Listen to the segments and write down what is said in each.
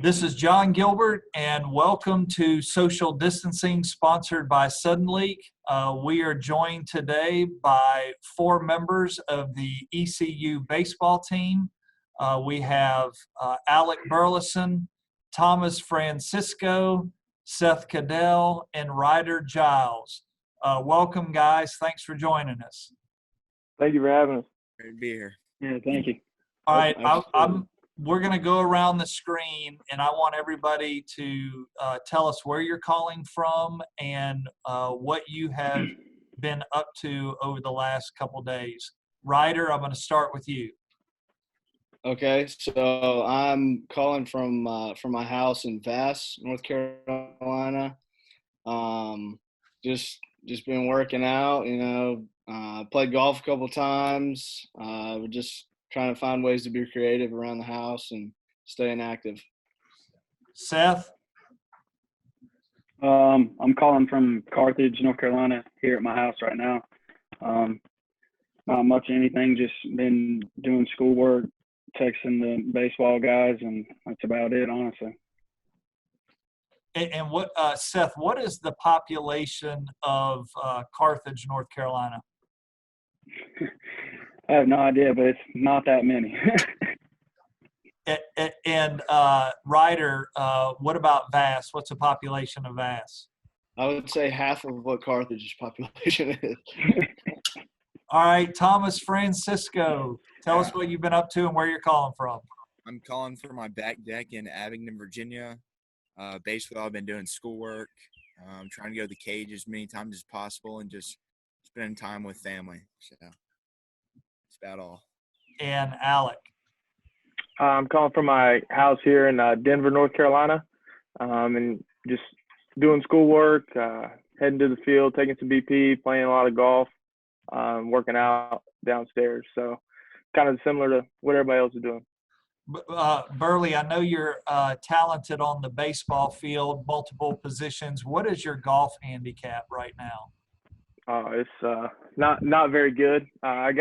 This is Jon Gilbert, and welcome to Social Distancing, sponsored by Suddenleak. We are joined today by four members of the ECU Baseball team. We have Alec Burleson, Thomas Francisco, Seth Caddell, and Ryder Giles. Welcome, guys. Thanks for joining us. Thank you for having us. Great to be here. Yeah, thank you. All right, we're going to go around the screen, and I want everybody to tell us where you're calling from and what you have been up to over the last couple days. Ryder, I'm going to start with you. Okay, so I'm calling from my house in Vass, North Carolina. Just been working out, played golf a couple times. We're just trying to find ways to be creative around the house and staying active. Seth? I'm calling from Carthage, North Carolina, here at my house right now. Not much of anything, just been doing schoolwork, texting the baseball guys, and that's about it, honestly. And what, Seth, what is the population of Carthage, North Carolina? I have no idea, but it's not that many. And Ryder, what about Vass? What's the population of Vass? I would say half of what Carthage's population is. All right, Thomas Francisco, tell us what you've been up to and where you're calling from. I'm calling from my back deck in Abingdon, Virginia. Basically, I've been doing schoolwork, trying to go to the cage as many times as possible, and just spending time with family. So that's about all. And Alec? I'm calling from my house here in Denver, North Carolina, and just doing schoolwork, heading to the field, taking some BP, playing a lot of golf, working out downstairs. So kind of similar to what everybody else is doing. Burley, I know you're talented on the baseball field, multiple positions. What is your golf handicap right now? It's not very good. I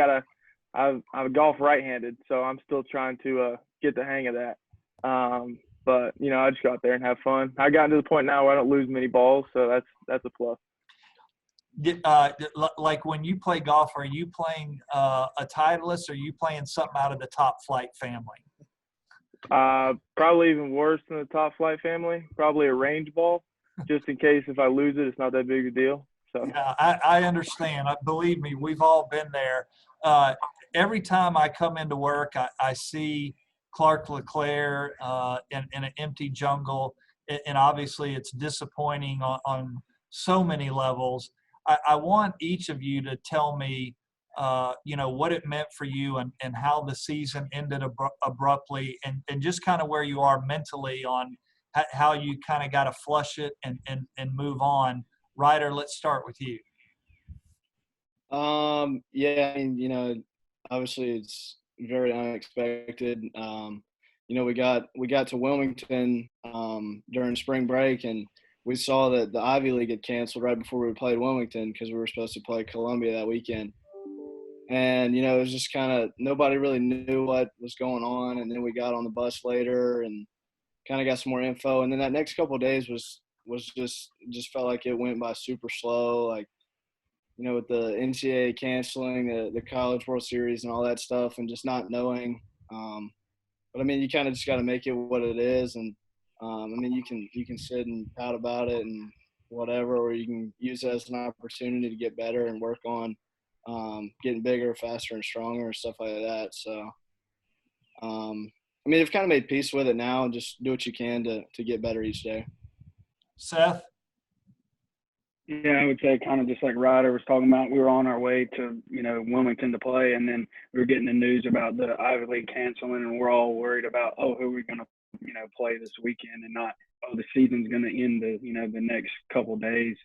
golf right-handed, so I'm still trying to get the hang of that. But I just go out there and have fun. I got to the point now where I don't lose many balls, so that's a plus. Like when you play golf, are you playing a Titleist, or are you playing something out of the Top Flight family? Probably even worse than the Top Flight family. Probably a range ball, just in case if I lose it, it's not that big a deal. So yeah, I understand. Believe me, we've all been there. Every time I come into work, I see Clark LeClaire in an empty jungle, and obviously it's disappointing on so many levels. I want each of you to tell me, what it meant for you and how the season ended abruptly, and just kind of where you are mentally on how you kind of got to flush it and move on. Ryder, let's start with you. Yeah, I mean, obviously it's very unexpected. We got to Wilmington during spring break, and we saw that the Ivy League had canceled right before we played Wilmington because we were supposed to play Columbia that weekend. And, it was just kind of nobody really knew what was going on. And then we got on the bus later and kind of got some more info. And then that next couple of days was just felt like it went by super slow. Like, with the NCAA canceling the College World Series and all that stuff and just not knowing. But, I mean, you kind of just got to make it what it is. And, you can sit and pout about it and whatever, or you can use it as an opportunity to get better and work on getting bigger, faster, and stronger and stuff like that. So, I've kind of made peace with it now and just do what you can to get better each day. Seth? Yeah, I would say kind of just like Ryder was talking about, we were on our way to, Wilmington to play, and then we were getting the news about the Ivy League canceling, and we're all worried about, who are we going to, play this weekend, and not, the season's going to end the next couple of days.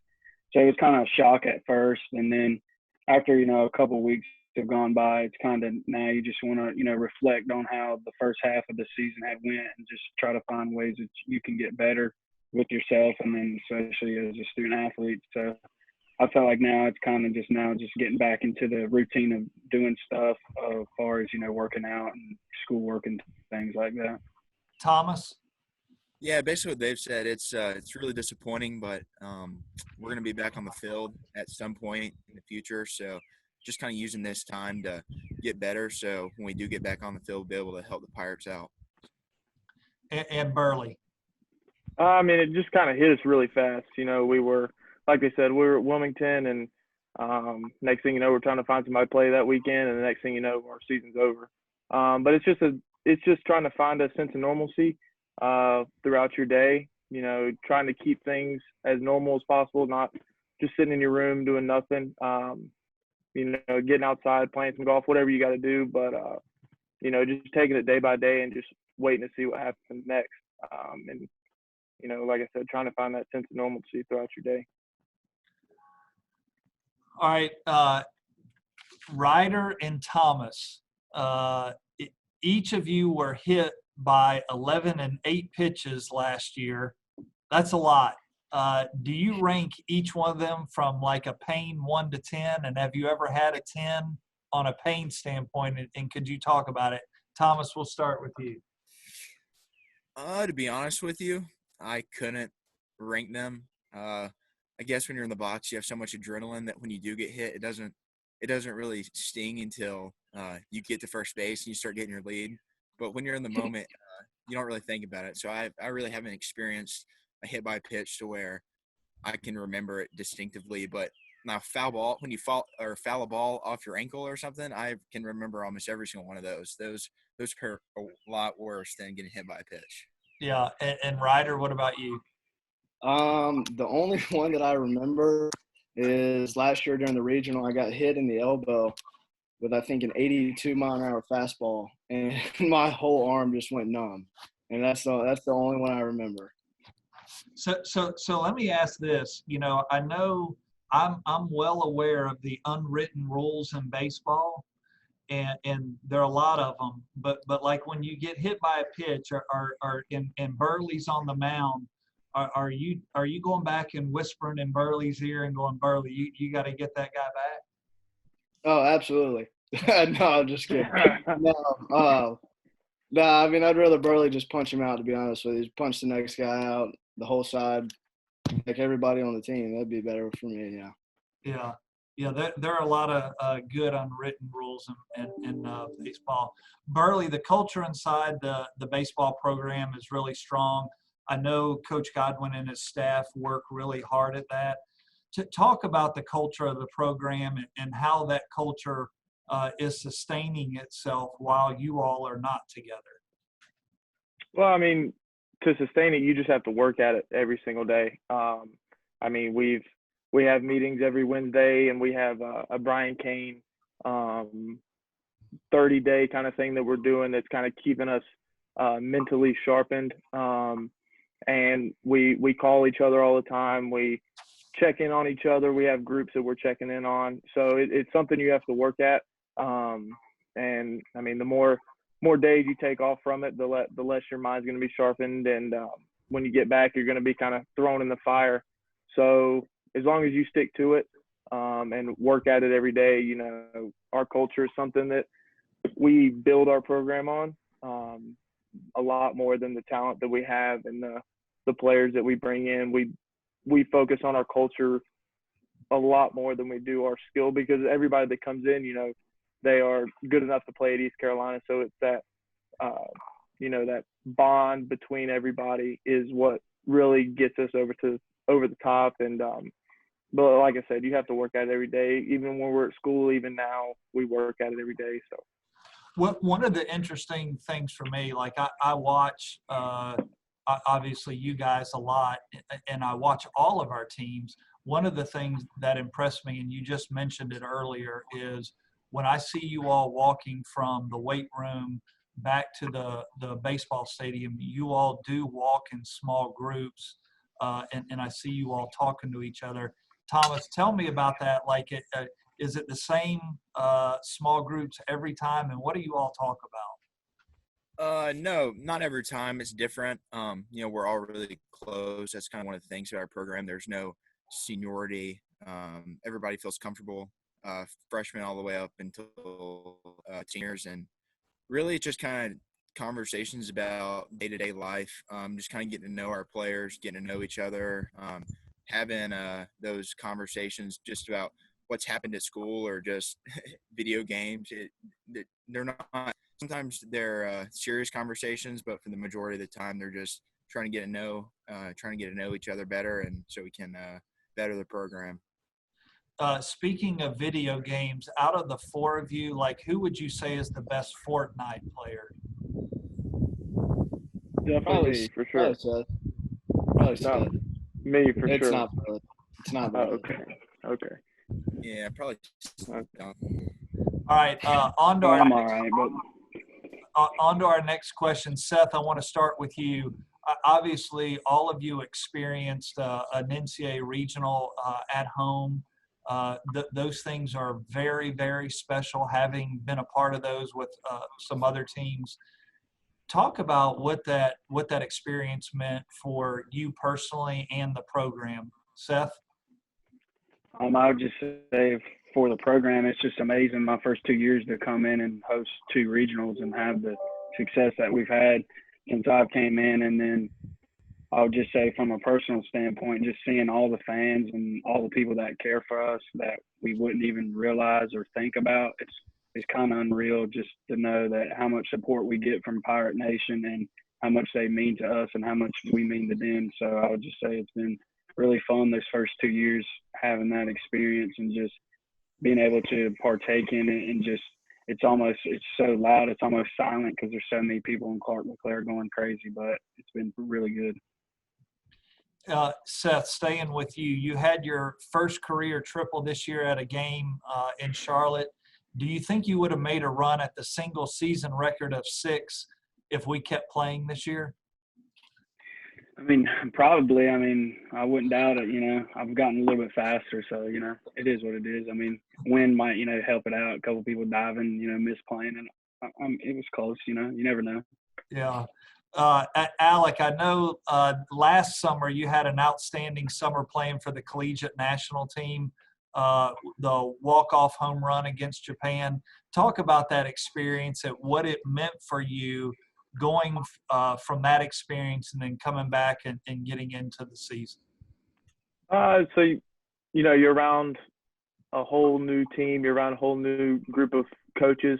So it was kind of a shock at first, and then after, a couple of weeks have gone by, it's kind of now you just want to, reflect on how the first half of the season had went and just try to find ways that you can get better with yourself, and then especially as a student athlete. So I felt like now it's kind of just getting back into the routine of doing stuff as far as, working out and schoolwork and things like that. Thomas? Yeah, basically what they've said. It's really disappointing, but we're going to be back on the field at some point in the future. So just kind of using this time to get better. So when we do get back on the field, we'll be able to help the Pirates out. And Burley. I mean, it just kind of hit us really fast. You know, we were, like I said, we were at Wilmington, and next thing you know, we're trying to find somebody to play that weekend, and the next thing you know, our season's over. But it's just trying to find a sense of normalcy throughout your day. You know, trying to keep things as normal as possible, not just sitting in your room doing nothing. You know, getting outside, playing some golf, whatever you got to do. But you know, just taking it day by day and just waiting to see what happens next. And you know, like I said, trying to find that sense of normalcy throughout your day. All right, Ryder and Thomas, each of you were hit by 11 and 8 pitches last year. That's a lot. Do you rank each one of them from like a pain 1 to 10? And have you ever had a 10 on a pain standpoint? And could you talk about it? Thomas, we'll start with you. To be honest with you, I couldn't rank them. I guess when you're in the box, you have so much adrenaline that when you do get hit, it doesn't really sting until you get to first base and you start getting your lead. But when you're in the moment, you don't really think about it. So I really haven't experienced a hit by pitch to where I can remember it distinctively. But now foul ball, when you foul a ball off your ankle or something, I can remember almost every single one of those. Those hurt a lot worse than getting hit by a pitch. Yeah, and Ryder, what about you? The only one that I remember is last year during the regional, I got hit in the elbow with, I think, an 82-mile-an-hour fastball, and my whole arm just went numb. And that's the only one I remember. So let me ask this. You know, I know I'm well aware of the unwritten rules in baseball, and there are a lot of them. But like when you get hit by a pitch, or and Burley's on the mound, are you going back and whispering in Burley's ear and going, Burley, you got to get that guy back? Oh, absolutely. No, I'm just kidding. No, I mean, I'd rather Burley just punch him out, to be honest with you. Just punch the next guy out, the whole side, like everybody on the team. That'd be better for me, yeah. Yeah. There are a lot of good unwritten rules in baseball. Burley, the culture inside the baseball program is really strong. I know Coach Godwin and his staff work really hard at that. To talk about the culture of the program and how that culture is sustaining itself while you all are not together. Well, I mean, to sustain it, you just have to work at it every single day. I mean, we have meetings every Wednesday, and we have a Brian Kane 30-day kind of thing that we're doing that's kind of keeping us mentally sharpened. And we call each other all the time. We check in on each other. We have groups that we're checking in on. So it's something you have to work at. And I mean, the more days you take off from it, the less your mind's going to be sharpened. And when you get back, you're going to be kind of thrown in the fire. So as long as you stick to it and work at it every day, you know, our culture is something that we build our program on a lot more than the talent that we have and the players that we bring in. We focus on our culture a lot more than we do our skill, because everybody that comes in, you know, they are good enough to play at East Carolina. So it's that, you know, that bond between everybody is what really gets us over the top. And, but like I said, you have to work at it every day. Even when we're at school, even now, we work at it every day. So. Well, one of the interesting things for me, like I watch, obviously you guys a lot, and I watch all of our teams. One of the things that impressed me, and you just mentioned it earlier, is when I see you all walking from the weight room back to the baseball stadium, you all do walk in small groups, and I see you all talking to each other. Thomas, tell me about that. Like, is it the same small groups every time, and what do you all talk about? No, not every time. It's different. You know, we're all really close. That's kind of one of the things about our program. There's no seniority. Everybody feels comfortable, freshmen all the way up until seniors. And really, it's just kind of conversations about day-to-day life, just kind of getting to know our players, getting to know each other, having those conversations just about what's happened at school or just video games. They're not – sometimes they're serious conversations, but for the majority of the time they're just trying to get to know each other better, and so we can better the program. Speaking of video games, out of the four of you, like, who would you say is the best Fortnite player? Definitely me, for sure. Probably Seth. No, me for It's sure. not Burley. It's not Oh, Burley. okay. Yeah, probably. All right, on to I'm all right, but on to our next question. Seth, I want to start with you. Obviously, all of you experienced an NCAA regional at home. Those things are very, very special, having been a part of those with some other teams. Talk about what that experience meant for you personally and the program. Seth? I would just say for the program, it's just amazing my first 2 years to come in and host two regionals and have the success that we've had since I've came in. And then I would just say from a personal standpoint, just seeing all the fans and all the people that care for us that we wouldn't even realize or think about, it's kind of unreal just to know that how much support we get from Pirate Nation and how much they mean to us and how much we mean to them. So I would just say it's been really fun those first 2 years having that experience and just being able to partake in it. And just it's so loud, it's almost silent because there's so many people in Clark LeClaire going crazy, but it's been really good. Seth, staying with you, you had your first career triple this year at a game in Charlotte. Do you think you would have made a run at the single season record of 6 if we kept playing this year? I mean, probably. I mean, I wouldn't doubt it. I've gotten a little bit faster, so it is what it is. I mean, wind might help it out. A couple people diving, misplaying, and it was close. You never know. Yeah. Alec, I know last summer you had an outstanding summer playing for the collegiate national team, the walk-off home run against Japan. Talk about that experience and what it meant for you going from that experience and then coming back and getting into the season. So, you're around a whole new team, you're around a whole new group of coaches.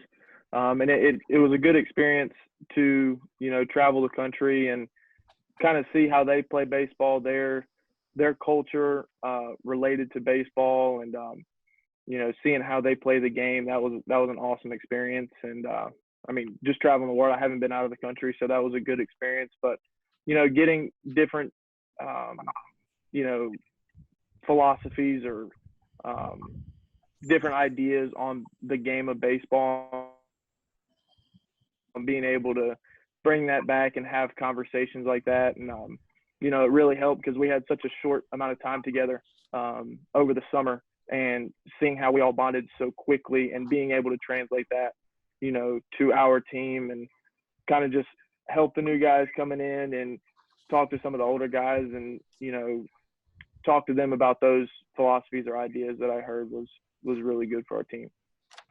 And it was a good experience to, travel the country and kind of see how they play baseball, their culture related to baseball, and, seeing how they play the game. That was an awesome experience. And, just traveling the world, I haven't been out of the country, so that was a good experience. But, getting different, philosophies or different ideas on the game of baseball, and being able to bring that back and have conversations like that. And, it really helped because we had such a short amount of time together over the summer, and seeing how we all bonded so quickly and being able to translate that, to our team and kind of just help the new guys coming in and talk to some of the older guys and, talk to them about those philosophies or ideas that I heard was really good for our team.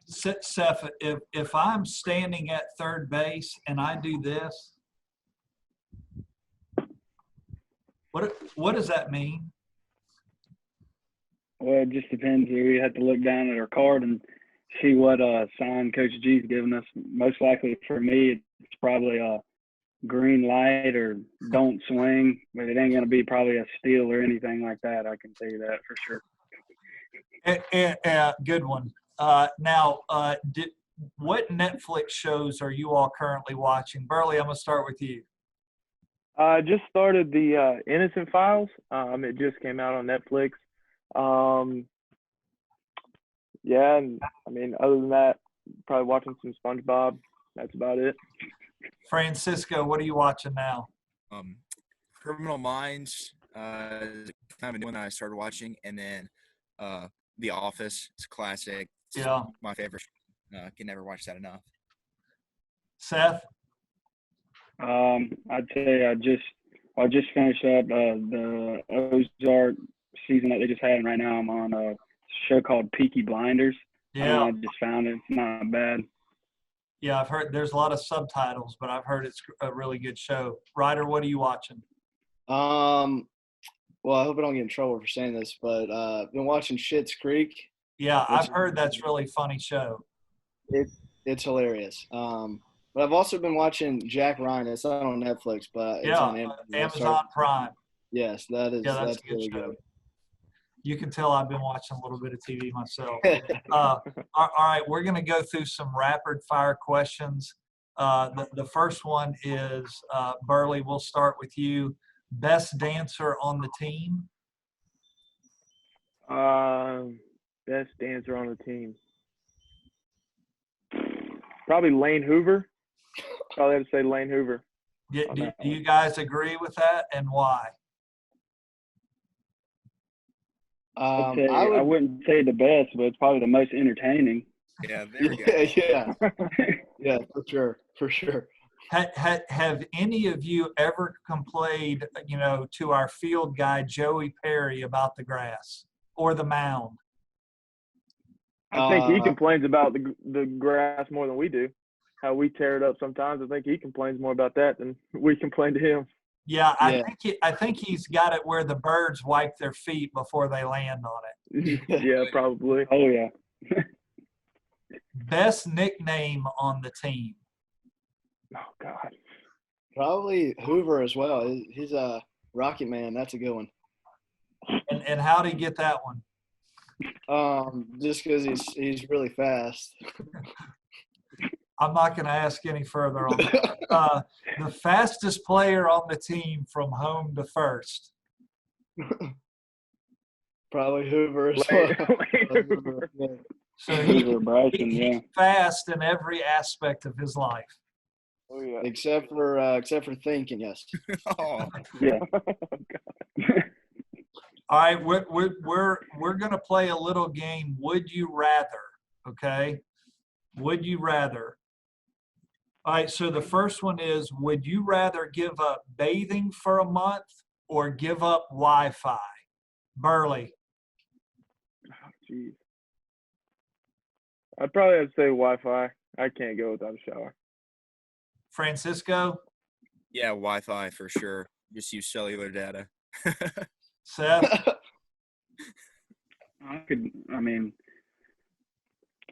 Seth, if I'm standing at third base and I do this, what does that mean? Well, it just depends. We have to look down at our card and see what sign Coach G's given us. Most likely for me, it's probably a green light or don't swing, but it ain't going to be probably a steal or anything like that. I can tell you that for sure. Good one. Now, what Netflix shows are you all currently watching? Burley, I'm going to start with you. I just started the Innocent Files. It just came out on Netflix. Yeah, and other than that, probably watching some SpongeBob. That's about it. Francisco, what are you watching now? Criminal Minds, kind of a new one that I started watching, and then The Office. It's a classic. It's my favorite. Can never watch that enough. Seth? I'd say I just finished up the Ozark season that they just had, and right now I'm on a show called Peaky Blinders. Yeah. I just found it. It's not bad. Yeah, I've heard there's a lot of subtitles, but I've heard it's a really good show. Ryder, what are you watching? Well, I hope I don't get in trouble for saying this, but I've been watching Schitt's Creek. Yeah, Which I've heard that's really funny show. It's hilarious. But I've also been watching Jack Ryan. It's not on Netflix, but it's on Amazon Prime. Yes, that's a good really show. good. You can tell I've been watching a little bit of TV myself. All right, we're going to go through some rapid fire questions. The first one is, Burley, we'll start with you. Best dancer on the team? Best dancer on the team. Probably Lane Hoover. Probably have to say Lane Hoover. Do you guys agree with that, and why? I wouldn't say the best, but it's probably the most entertaining. Yeah, there we go. Yeah, for sure. Have any of you ever complained, to our field guy, Joey Perry, about the grass or the mound? I think he complains about the grass more than we do. How we tear it up sometimes. I think he complains more about that than we complain to him. Yeah, I think he's got it where the birds wipe their feet before they land on it. Yeah, probably. Oh, yeah. Best nickname on the team? Oh, God. Probably Hoover as well. He's a Rocket Man. That's a good one. And how did he get that one? Just because he's really fast. I'm not going to ask any further on that. The fastest player on the team from home to first? Probably Hoover as well. Hoover. So Bryson, he's fast in every aspect of his life. Oh, yeah. Except for thinking, yes. Oh. Yeah. All right, we're going to play a little game. Would you rather? Okay. Would you rather? All right. So the first one is: would you rather give up bathing for a month or give up Wi-Fi? Burley. Oh, geez. I'd probably have to say Wi-Fi. I can't go without a shower. Francisco. Yeah, Wi-Fi for sure. Just use cellular data. Seth.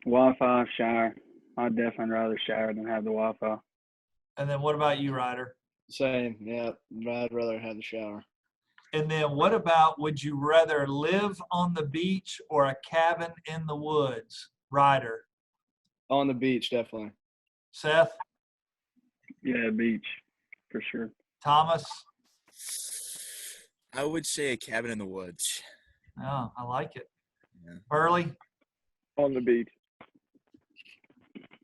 Wi-Fi, shower. I'd definitely rather shower than have the Wi-Fi. And then what about you, Ryder? Same. Yeah, I'd rather have the shower. And then what about, would you rather live on the beach or a cabin in the woods? Ryder. On the beach, definitely. Seth. Yeah, beach, for sure. Thomas. I would say a cabin in the woods. Oh, I like it. Yeah. Burley. On the beach.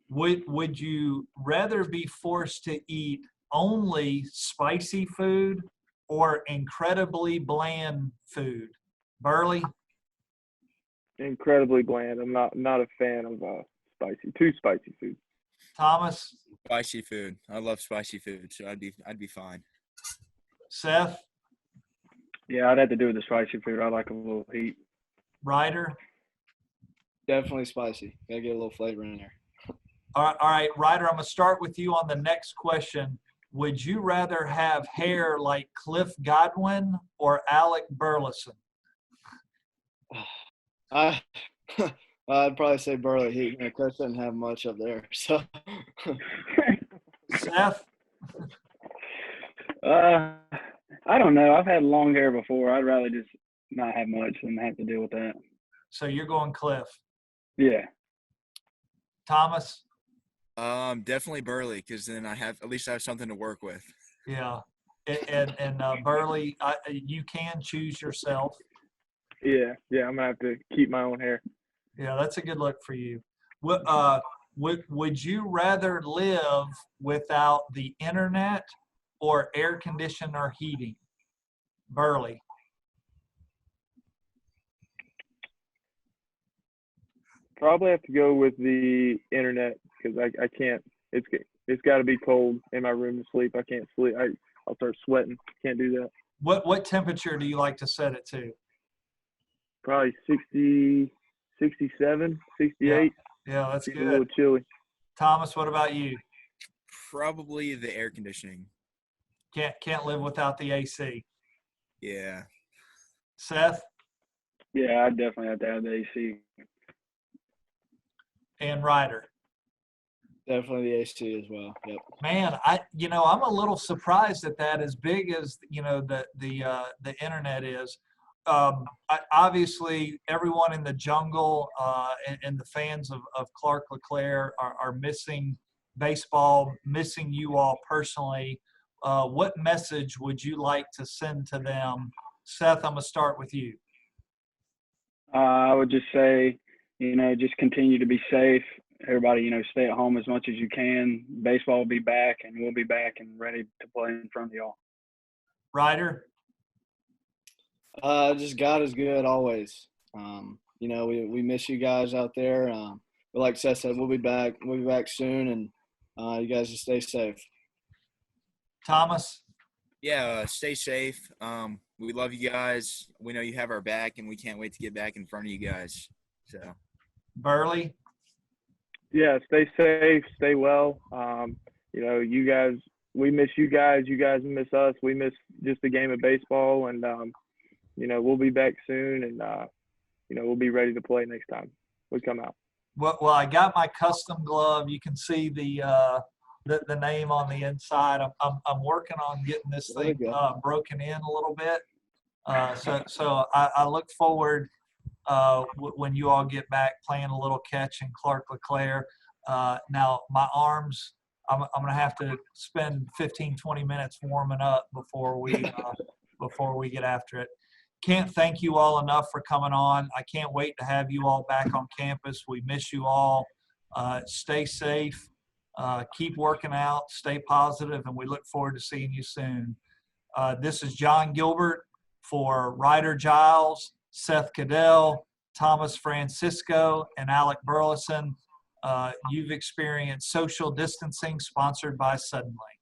Would you rather be forced to eat only spicy food or incredibly bland food? Burley? Incredibly bland. I'm not a fan of too spicy food. Thomas? Spicy food. I love spicy food, so I'd be fine. Seth? Yeah, I'd have to do with the spicy food. I like a little heat. Ryder? Definitely spicy. Gotta get a little flavor in there. All right, Ryder, I'm going to start with you on the next question. Would you rather have hair like Cliff Godwin or Alec Burleson? I'd probably say Burley. Cliff doesn't have much up there. So. Seth? I don't know. I've had long hair before. I'd rather just not have much than have to deal with that. So you're going Cliff. Yeah. Thomas? Definitely Burley, because then I have something to work with. Yeah. And Burley, you can choose yourself. Yeah, I'm gonna have to keep my own hair. Yeah, that's a good look for you. Would you rather live without the internet or air conditioning or heating? Burley. Probably have to go with the internet because I can't. It's got to be cold in my room to sleep. I can't sleep. I'll start sweating. Can't do that. What temperature do you like to set it to? Probably 60, 67, 68. Yeah, that's It's good. a little chilly. Thomas, what about you? Probably the air conditioning. Can't live without the AC. Yeah. Seth Yeah, I definitely have to have the AC. and Ryder. Definitely the AC as well. Yep. Man, I'm a little surprised at that. As big as the internet is, obviously everyone in the jungle and the fans of Clark LeClaire are missing baseball, missing you all personally. What message would you like to send to them? Seth, I'm gonna start with you. I would just say, just continue to be safe. Everybody, stay at home as much as you can. Baseball will be back, and we'll be back and ready to play in front of y'all. Ryder. Just God is good always. We miss you guys out there. But like Seth said, we'll be back. We'll be back soon, and you guys just stay safe. Thomas. Yeah, stay safe. We love you guys. We know you have our back, and we can't wait to get back in front of you guys. So, Burley. Yeah, stay safe, stay well. You guys, we miss you guys. You guys miss us. We miss just the game of baseball, and we'll be back soon, and we'll be ready to play next time we come out. Well, I got my custom glove. You can see the name on the inside. I'm working on getting this thing broken in a little bit. So I look forward when you all get back playing a little catch in Clark LeClaire. Now my arms, I'm gonna have to spend 15-20 minutes warming up before we get after it. Can't thank you all enough for coming on. I can't wait to have you all back on campus. We miss you all. Stay safe. Keep working out. Stay positive, and we look forward to seeing you soon. This is Jon Gilbert for Ryder Giles, Seth Caddell, Thomas Francisco, and Alec Burleson. You've experienced social distancing sponsored by Suddenly.